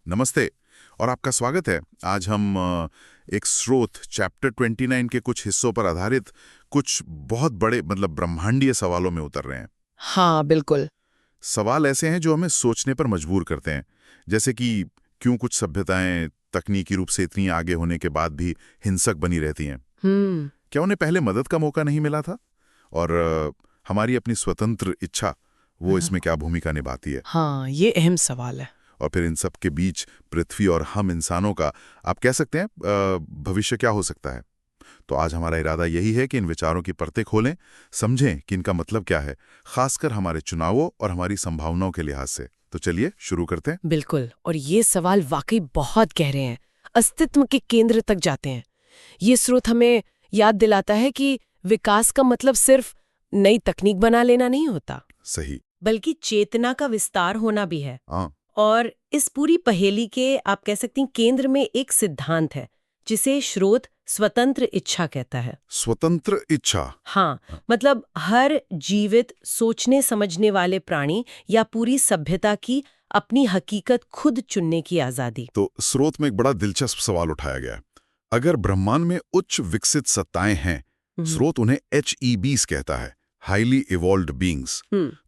नमस्ते और आपका स्वागत है। आज हम एक स्रोत चैप्टर 29 के कुछ हिस्सों पर आधारित कुछ बहुत बड़े ब्रह्मांडीय सवालों में उतर रहे हैं। हाँ बिल्कुल। सवाल ऐसे हैं जो हमें सोचने पर मजबूर करते हैं, जैसे कि क्यों कुछ सभ्यताएं तकनीकी रूप से इतनी आगे होने के बाद भी हिंसक बनी रहती हैं। क्या उन्हें पहले मदद का मौका नहीं मिला था? और हमारी अपनी स्वतंत्र इच्छा वो इसमें क्या भूमिका निभाती है? हाँ, ये अहम सवाल है। और फिर इन सब के बीच पृथ्वी और हम इंसानों का, आप कह सकते हैं, भविष्य क्या हो सकता है। तो आज हमारा इरादा यही है कि इन विचारों की परतें खोलें, समझें कि इनका मतलब क्या है, खासकर हमारे चुनावों और हमारी संभावनाओं के लिहाज से। तो चलिए शुरू करते हैं। बिल्कुल, और ये सवाल वाकई बहुत गहरे हैं, अस्तित्व के केंद्र तक जाते हैं। ये स्रोत हमें याद दिलाता है कि विकास का मतलब सिर्फ नई तकनीक बना लेना नहीं होता, सही। बल्कि चेतना का विस्तार होना भी है। हाँ। और इस पूरी पहेली के, आप कह सकती हैं, केंद्र में एक सिद्धांत है जिसे स्रोत स्वतंत्र इच्छा कहता है। स्वतंत्र इच्छा। हाँ, मतलब हर जीवित सोचने समझने वाले प्राणी या पूरी सभ्यता की अपनी हकीकत खुद चुनने की आजादी। तो स्रोत में एक बड़ा दिलचस्प सवाल उठाया गया है। अगर ब्रह्मांड में उच्च विकसित सत्ताएं हैं, स्रोत उन्हें HEBs कहता है, हाईली इवॉल्व्ड बीइंग्स,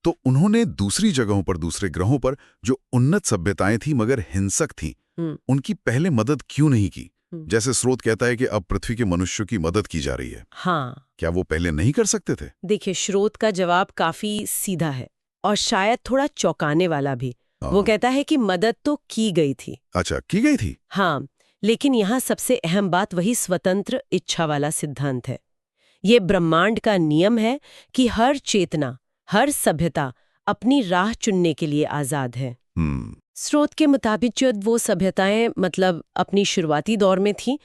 तो उन्होंने दूसरी जगहों पर, दूसरे ग्रहों पर जो उन्नत सभ्यताएं थी मगर हिंसक थीं, उनकी पहले मदद क्यों नहीं की? जैसे स्रोत कहता है कि अब पृथ्वी के मनुष्यों की मदद की जा रही है। हाँ, क्या वो पहले नहीं कर सकते थे? देखिए, स्रोत का जवाब काफी सीधा है और शायद थोड़ा चौंकाने वाला भी। वो कहता है कि मदद तो की गई थी। अच्छा, की गई थी। हाँ, लेकिन यहाँ सबसे अहम बात वही स्वतंत्र इच्छा वाला सिद्धांत है। ये ब्रह्मांड का नियम है कि हर चेतना, हर सभ्यता अपनी राह चुनने के लिए आजाद है। स्रोत के मुताबिक जब वो सभ्यताएं अपनी शुरुआती दौर में थीं,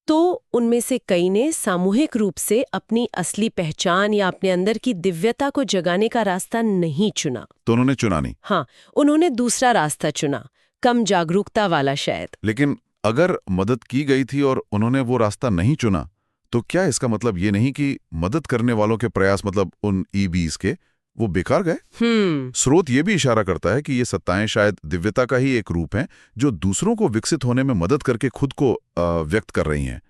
तो उनमें से कई ने सामूहिक रूप से अपनी असली पहचान या अपने अंदर की दिव्यता को जगाने का रास्ता नहीं चुना। तो उन्होंने चुना नहीं। हाँ, उन्होंने दूसरा रास्ता चुना, कम जागरूकता वाला शायद। लेकिन अगर मदद की गई थी और उन्होंने वो रास्ता नहीं चुना, तो क्या इसका मतलब ये नहीं कि मदद करने वालों के प्रयास, उन EBs के, वो बेकार गए? स्रोत ये भी इशारा करता है कि ये सत्ताएं शायद दिव्यता का ही एक रूप हैं, जो दूसरों को विकसित होने में मदद करके खुद को व्यक्त कर रही हैं।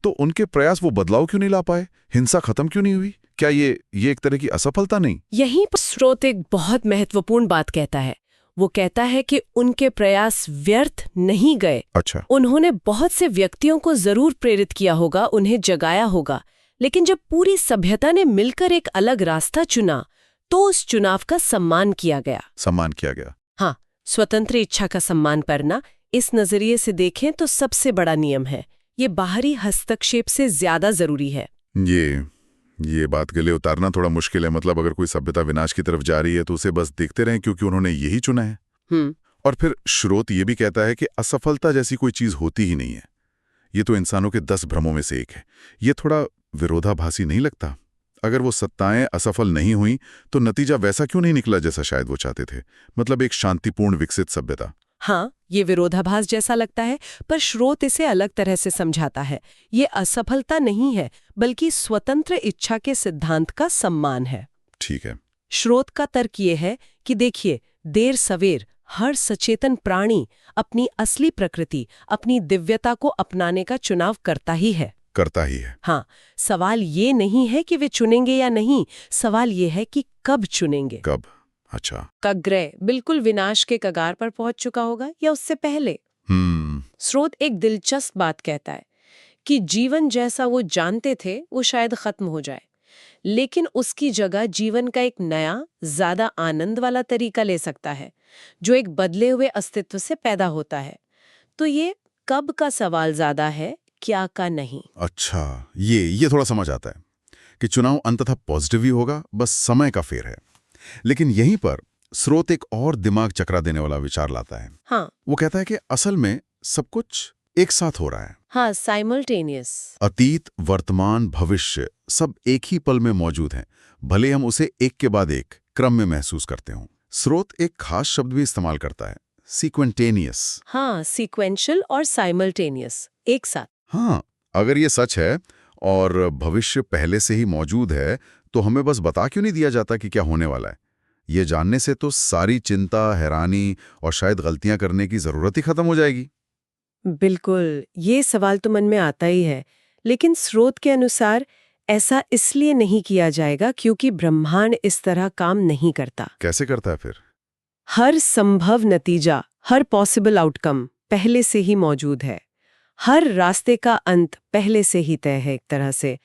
तो उनके प्रयास वो बदलाव क्यों नहीं ला पाए? हिंसा खत्म क्यों नहीं हुई? क्या ये एक तरह की असफलता नहीं? यहीं पर स्रोत एक बहुत महत्वपूर्ण बात कहता है। वो कहता है कि उनके प्रयास व्यर्थ नहीं गए। अच्छा। उन्होंने बहुत से व्यक्तियों को जरूर प्रेरित किया होगा, उन्हें जगाया होगा, लेकिन जब पूरी सभ्यता ने मिलकर एक अलग रास्ता चुना, तो उस चुनाव का सम्मान किया गया। सम्मान किया गया। हाँ, स्वतंत्र इच्छा का सम्मान करना, इस नजरिए से देखें तो सबसे बड़ा नियम है। ये बाहरी हस्तक्षेप से ज्यादा जरूरी है। ये बात गले उतारना थोड़ा मुश्किल है। अगर कोई सभ्यता विनाश की तरफ जा रही है तो उसे बस देखते रहें क्योंकि उन्होंने यही चुना है। और फिर स्रोत ये भी कहता है कि असफलता जैसी कोई चीज होती ही नहीं है। ये तो इंसानों के 10 भ्रमों में से एक है। ये थोड़ा विरोधाभासी नहीं लगता? अगर वो सत्ताएं असफल नहीं हुई तो नतीजा वैसा क्यों नहीं निकला जैसा शायद वो चाहते थे? एक शांतिपूर्ण विकसित सभ्यता। हाँ, ये विरोधाभास जैसा लगता है, पर स्रोत इसे अलग तरह से समझाता है। ये असफलता नहीं है, बल्कि स्वतंत्र इच्छा के सिद्धांत का सम्मान है। ठीक है। स्रोत का तर्क ये है कि देखिए, देर सवेर हर सचेतन प्राणी अपनी असली प्रकृति, अपनी दिव्यता को अपनाने का चुनाव करता ही है। हाँ, सवाल ये नहीं है कि वे चुनेंगे या नहीं, सवाल ये है कि कब चुनेंगे। कब? अच्छा। का ग्रह बिल्कुल विनाश के कगार पर पहुंच चुका होगा या उससे पहले। स्रोत एक दिलचस्प बात कहता है कि जीवन जैसा वो जानते थे वो शायद खत्म हो जाए, लेकिन उसकी जगह जीवन का एक नया, ज्यादा आनंद वाला तरीका ले सकता है, जो एक बदले हुए अस्तित्व से पैदा होता है। तो ये कब का सवाल ज्यादा है, क्या का नहीं। अच्छा, ये थोड़ा समझ आता है कि चुनाव अंततः पॉजिटिव ही होगा, बस समय का फेर है। लेकिन यहीं पर स्रोत एक और दिमाग चकरा देने वाला विचार लाता है। हाँ, वो कहता है कि असल में सब कुछ एक साथ हो रहा है। हाँ, साइमल्टेनियस। अतीत, वर्तमान, भविष्य सब एक ही पल में मौजूद हैं, भले हम उसे एक के बाद एक क्रम में महसूस करते हों। स्रोत एक खास शब्द भी इस्तेमाल करता है, सीक्वेंटेनियस। हाँ, सीक्वेंशियल और साइमल्टेनियस एक साथ। हाँ, अगर ये सच है और भविष्य पहले से ही मौजूद है, तो हमें बस बता क्यों नहीं दिया जाता कि क्या होने वाला है? ये जानने से तो सारी चिंता, हैरानी और शायद गलतियां करने की जरूरत ही खत्म हो जाएगी। बिल्कुल, ये सवाल तो मन में आता ही है, लेकिन स्रोत के अनुसार ऐसा इसलिए नहीं किया जाएगा क्योंकि ब्रह्मांड इस तरह काम नहीं करता। कैसे करता है फिर? हर संभव नतीजा, हर पॉसिबल आउटकम पहले से ही मौजूद है। हर रास्ते का अंत पहले से ही तय है एक तरह से।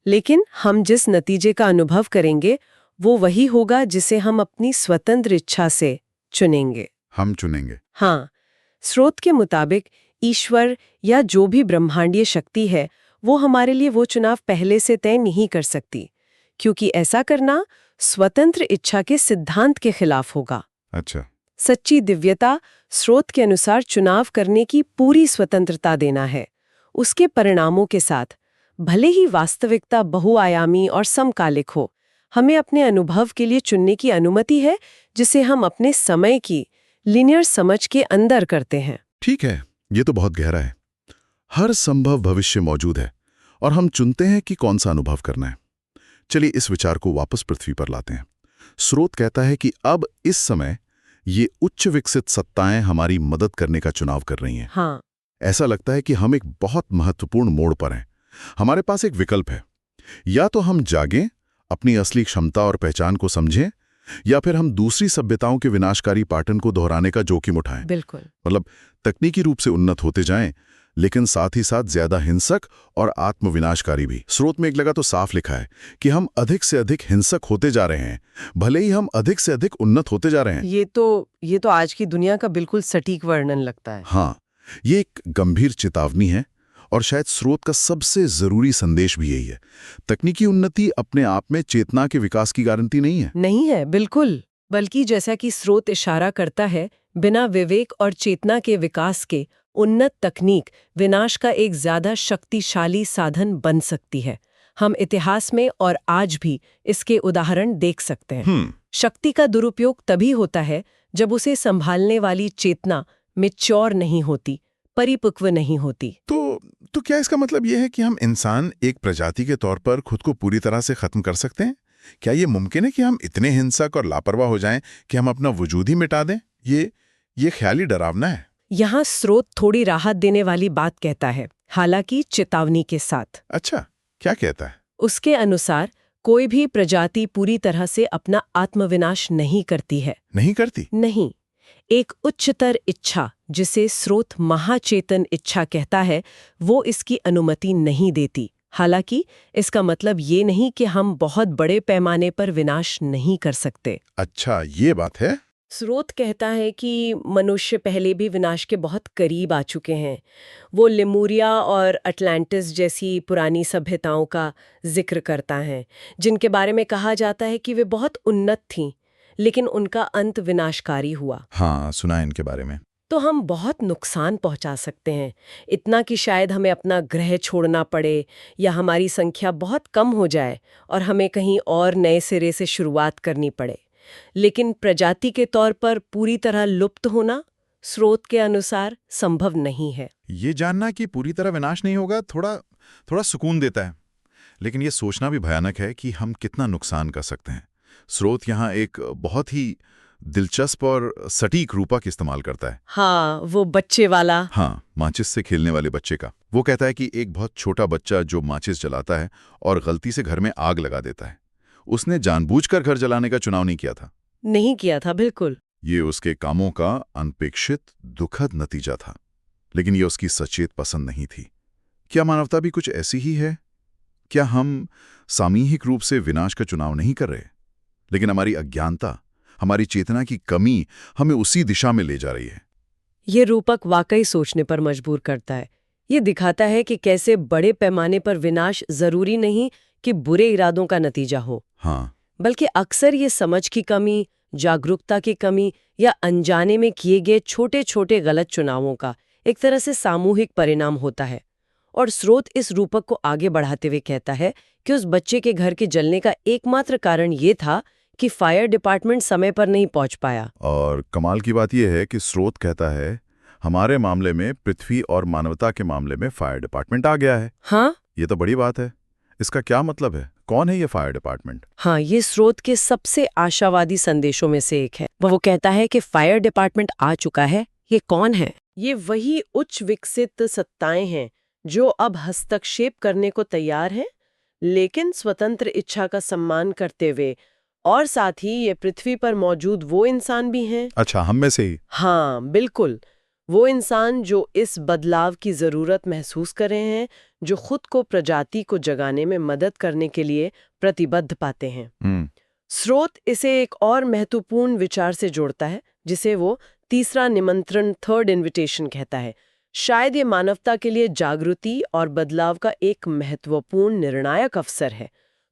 लेकिन हम जिस नतीजे का अनुभव करेंगे वो वही होगा जिसे हम अपनी स्वतंत्र इच्छा से चुनेंगे। हम चुनेंगे। हाँ, स्रोत के मुताबिक ईश्वर या जो भी ब्रह्मांडीय शक्ति है वो हमारे लिए वो चुनाव पहले से तय नहीं कर सकती, क्योंकि ऐसा करना स्वतंत्र इच्छा के सिद्धांत के खिलाफ होगा। अच्छा। सच्ची दिव्यता स्रोत के अनुसार चुनाव करने की पूरी स्वतंत्रता देना है। उसके परिणामों के साथ भले ही वास्तविकता बहुआयामी और समकालिक हो, हमें अपने अनुभव के लिए चुनने की अनुमति है, जिसे हम अपने समय की लीनियर समझ के अंदर करते हैं। ठीक है, ये तो बहुत गहरा है। हर संभव भविष्य मौजूद है और हम चुनते हैं कि कौन सा अनुभव करना है। चलिए इस विचार को वापस पृथ्वी पर लाते हैं। स्रोत कहता है कि अब इस समय ये उच्च विकसित सत्ताएं हमारी मदद करने का चुनाव कर रही हैं। हाँ, ऐसा लगता है कि हम एक बहुत महत्वपूर्ण मोड़ पर हैं। हमारे पास एक विकल्प है, या तो हम जागें, अपनी असली क्षमता और पहचान को समझें, या फिर हम दूसरी सभ्यताओं के विनाशकारी पैटर्न को दोहराने का जोखिम उठाएं। बिल्कुल। मतलब तकनीकी रूप से उन्नत होते जाएं, लेकिन साथ ही साथ ज्यादा हिंसक और आत्मविनाशकारी भी। स्रोत में एक जगह तो साफ लिखा है कि हम अधिक से अधिक हिंसक होते जा रहे हैं, भले ही हम अधिक से अधिक उन्नत होते जा रहे हैं। ये तो आज की दुनिया का बिल्कुल सटीक वर्णन लगता है। हाँ, ये एक गंभीर चेतावनी है और शायद स्रोत का सबसे जरूरी संदेश भी यही है। तकनीकी उन्नति अपने आप में चेतना के विकास की गारंटी नहीं है। नहीं है, बिल्कुल। बल्कि जैसा कि स्रोत इशारा करता है, बिना विवेक और चेतना के विकास के उन्नत तकनीक विनाश का एक ज्यादा शक्तिशाली साधन बन सकती है। हम इतिहास में और आज भी इसके उदाहरण देख सकते हैं। शक्ति का दुरुपयोग तभी होता है जब उसे संभालने वाली चेतना मैच्योर नहीं होती, परिपक्व नहीं होती। तो क्या इसका मतलब यह है कि हम इंसान एक प्रजाति के तौर पर खुद को पूरी तरह से खत्म कर सकते हैं? क्या ये मुमकिन है कि हम इतने हिंसक और लापरवाह हो जाएं कि हम अपना वजूद ही मिटा दें? ये ख्याली डरावना है। यहाँ स्रोत थोड़ी राहत देने वाली बात कहता है, हालांकि चेतावनी के साथ। अच्छा, क्या कहता है? उसके अनुसार कोई भी प्रजाति पूरी तरह से अपना आत्मविनाश नहीं करती है। नहीं करती? नहीं। एक उच्चतर इच्छा, जिसे स्रोत महाचेतन इच्छा कहता है, वो इसकी अनुमति नहीं देती। हालांकि इसका मतलब ये नहीं कि हम बहुत बड़े पैमाने पर विनाश नहीं कर सकते। अच्छा, ये बात है। स्रोत कहता है कि मनुष्य पहले भी विनाश के बहुत करीब आ चुके हैं। वो लेमुरिया और अटलांटिस जैसी पुरानी सभ्यताओं का जिक्र करता है, जिनके बारे में कहा जाता है कि वे बहुत उन्नत थीं, लेकिन उनका अंत विनाशकारी हुआ। हाँ, सुना है इनके बारे में। तो हम बहुत नुकसान पहुंचा सकते हैं, इतना कि शायद हमें अपना ग्रह छोड़ना पड़े, या हमारी संख्या बहुत कम हो जाए और हमें कहीं और नए सिरे से शुरुआत करनी पड़े। लेकिन प्रजाति के तौर पर पूरी तरह लुप्त होना स्रोत के अनुसार संभव नहीं है। ये जानना कि पूरी तरह विनाश नहीं होगा थोड़ा सुकून देता है, लेकिन ये सोचना भी भयानक है कि हम कितना नुकसान कर सकते हैं। स्रोत यहाँ एक बहुत ही दिलचस्प और सटीक रूपक इस्तेमाल करता है। हाँ, वो बच्चे वाला। हाँ, माचिस से खेलने वाले बच्चे का। वो कहता है कि एक बहुत छोटा बच्चा जो माचिस जलाता है और गलती से घर में आग लगा देता है, उसने जानबूझकर घर जलाने का चुनाव नहीं किया था। नहीं किया था, बिल्कुल। ये उसके कामों का अनपेक्षित दुखद नतीजा था, लेकिन ये उसकी सचेत पसंद नहीं थी। क्या मानवता भी कुछ ऐसी ही है? क्या हम सामूहिक रूप से विनाश का चुनाव नहीं कर रहे, लेकिन हमारी अज्ञानता, हमारी चेतना की कमी हमें उसी दिशा में ले जा रही है? ये रूपक वाकई सोचने पर मजबूर करता है। ये दिखाता है कि कैसे बड़े पैमाने पर विनाश जरूरी नहीं कि बुरे इरादों का नतीजा हो। हाँ, बल्कि अक्सर ये समझ की कमी, जागरूकता की कमी या अनजाने में किए गए छोटे छोटे गलत चुनावों का एक तरह से सामूहिक परिणाम होता है। और स्रोत इस रूपक को आगे बढ़ाते हुए कहता है कि उस बच्चे के घर के जलने का एकमात्र कारण ये था कि फायर डिपार्टमेंट समय पर नहीं पहुंच पाया। और कमाल की बात यह है कि स्रोत कहता है हमारे मामले में, पृथ्वी और मानवता के मामले में फायर डिपार्टमेंट आ गया है। हाँ, ये तो बड़ी बात है। इसका क्या मतलब है? कौन है ये फायर डिपार्टमेंट? हाँ, ये स्रोत के सबसे आशावादी संदेशों में से एक है। वो कहता है कि फायर डिपार्टमेंट आ चुका है। ये कौन है? ये वही उच्च विकसित सत्ताएं हैं जो अब हस्तक्षेप करने को तैयार हैं, लेकिन स्वतंत्र इच्छा का सम्मान करते हुए। और साथ ही ये पृथ्वी पर मौजूद वो इंसान भी हैं। अच्छा, हम में से ही? हाँ, बिल्कुल। वो इंसान जो इस बदलाव की जरूरत महसूस कर रहे हैं, जो खुद को प्रजाति को जगाने में मदद करने के लिए प्रतिबद्ध पाते हैं। स्रोत इसे एक और महत्वपूर्ण विचार से जोड़ता है, जिसे वो तीसरा निमंत्रण, थर्ड इनविटेशन कहता है। शायद ये मानवता के लिए जागृति और बदलाव का एक महत्वपूर्ण निर्णायक अवसर है।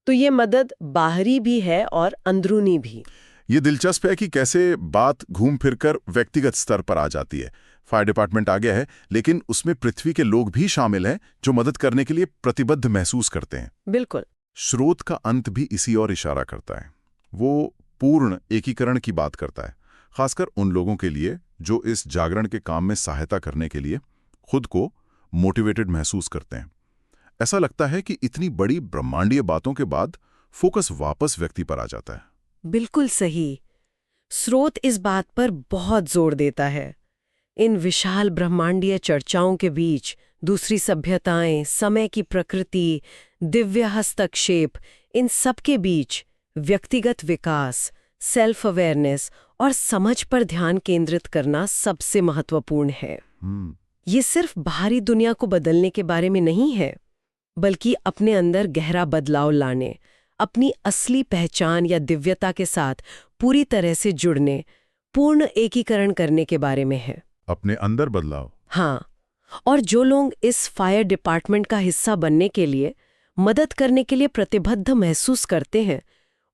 तो ये मदद बाहरी भी है और अंदरूनी भी। ये दिलचस्प है कि कैसे बात घूम फिरकर व्यक्तिगत स्तर पर आ जाती है। फायर डिपार्टमेंट आ गया है, लेकिन उसमें पृथ्वी के लोग भी शामिल हैं जो मदद करने के लिए प्रतिबद्ध महसूस करते हैं। बिल्कुल। स्रोत का अंत भी इसी ओर इशारा करता है। वो पूर्ण एकीकरण की बात करता है, खासकर उन लोगों के लिए जो इस जागरण के काम में सहायता करने के लिए खुद को मोटिवेटेड महसूस करते हैं। ऐसा लगता है कि इतनी बड़ी ब्रह्मांडीय बातों के बाद फोकस वापस व्यक्ति पर आ जाता है। बिल्कुल सही। स्रोत इस बात पर बहुत जोर देता है। इन विशाल ब्रह्मांडीय चर्चाओं के बीच दूसरी सभ्यताएं, समय की प्रकृति, दिव्य हस्तक्षेप, इन सब के बीच व्यक्तिगत विकास, सेल्फ अवेयरनेस और समझ पर ध्यान केंद्रित करना सबसे महत्वपूर्ण है। ये सिर्फ बाहरी दुनिया को बदलने के बारे में नहीं है, बल्कि अपने अंदर गहरा बदलाव लाने, अपनी असली पहचान या दिव्यता के साथ पूरी तरह से जुड़ने, पूर्ण एकीकरण करने के बारे में है। अपने अंदर बदलाव? हाँ, और जो लोग इस फायर डिपार्टमेंट का हिस्सा बनने के लिए, मदद करने के लिए प्रतिबद्ध महसूस करते हैं,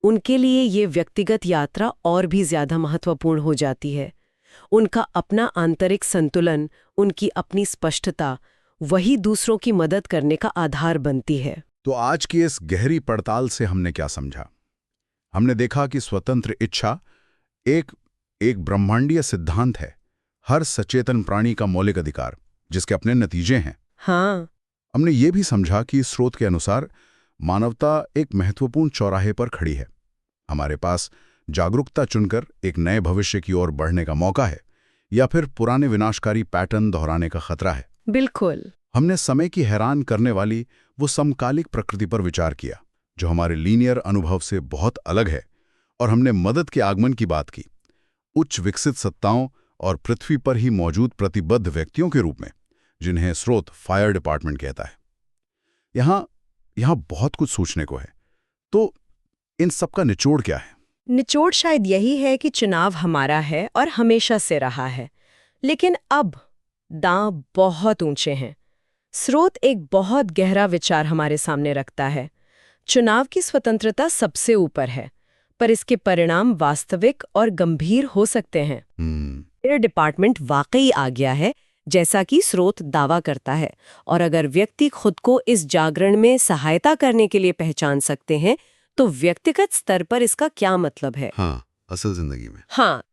उनके लिए ये व्यक्तिगत यात्रा और भी ज्यादा महत्वपूर्ण हो जाती है। उनका अपना आंतरिक संतुलन, उनकी अपनी स्पष्टता, वही दूसरों की मदद करने का आधार बनती है। तो आज की इस गहरी पड़ताल से हमने क्या समझा? हमने देखा कि स्वतंत्र इच्छा एक ब्रह्मांडीय सिद्धांत है, हर सचेतन प्राणी का मौलिक अधिकार, जिसके अपने नतीजे हैं। हाँ। हमने ये भी समझा कि स्रोत के अनुसार मानवता एक महत्वपूर्ण चौराहे पर खड़ी है। हमारे पास जागरूकता चुनकर एक नए भविष्य की ओर बढ़ने का मौका है, या फिर पुराने विनाशकारी पैटर्न दोहराने का खतरा है। बिल्कुल। हमने समय की हैरान करने वाली वो समकालिक प्रकृति पर विचार किया, जो हमारे लीनियर अनुभव से बहुत अलग है, और हमने मदद के आगमन की बात की, उच्च विकसित सत्ताओं और पृथ्वी पर ही मौजूद प्रतिबद्ध व्यक्तियों के रूप में, जिन्हें स्रोत फायर डिपार्टमेंट कहता है। यहां बहुत कुछ सोचने को है। तो इन सब का निचोड़ क्या है? निचोड़ शायद यही है कि चुनाव हमारा है और हमेशा से रहा है, लेकिन अब दांव बहुत ऊंचे हैं। स्रोत एक बहुत गहरा विचार हमारे सामने रखता है। चुनाव की स्वतंत्रता सबसे ऊपर है, पर इसके परिणाम वास्तविक और गंभीर हो सकते हैं। फायर डिपार्टमेंट वाकई आ गया है, जैसा कि स्रोत दावा करता है, और अगर व्यक्ति खुद को इस जागरण में सहायता करने के लिए पहचान सकते हैं, तो व्यक्तिगत स्तर पर इसका क्या मतलब है? हाँ, असल जिंदगी में। हाँ,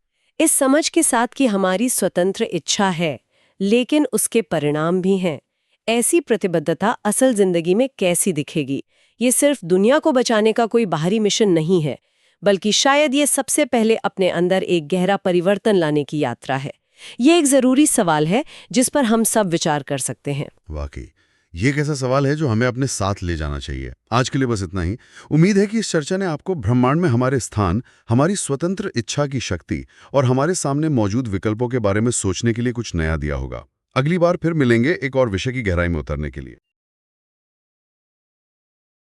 इस समझ के साथ कि हमारी स्वतंत्र इच्छा है, लेकिन उसके परिणाम भी हैं। ऐसी प्रतिबद्धता असल जिंदगी में कैसी दिखेगी? ये सिर्फ दुनिया को बचाने का कोई बाहरी मिशन नहीं है, बल्कि शायद ये सबसे पहले अपने अंदर एक गहरा परिवर्तन लाने की यात्रा है। ये एक जरूरी सवाल है जिस पर हम सब विचार कर सकते हैं। वाकई ये एक ऐसा सवाल है जो हमें अपने साथ ले जाना चाहिए। आज के लिए बस इतना ही। उम्मीद है कि इस चर्चा ने आपको ब्रह्मांड में हमारे स्थान, हमारी स्वतंत्र इच्छा की शक्ति और हमारे सामने मौजूद विकल्पों के बारे में सोचने के लिए कुछ नया दिया होगा। अगली बार फिर मिलेंगे एक और विषय की गहराई में उतरने के लिए।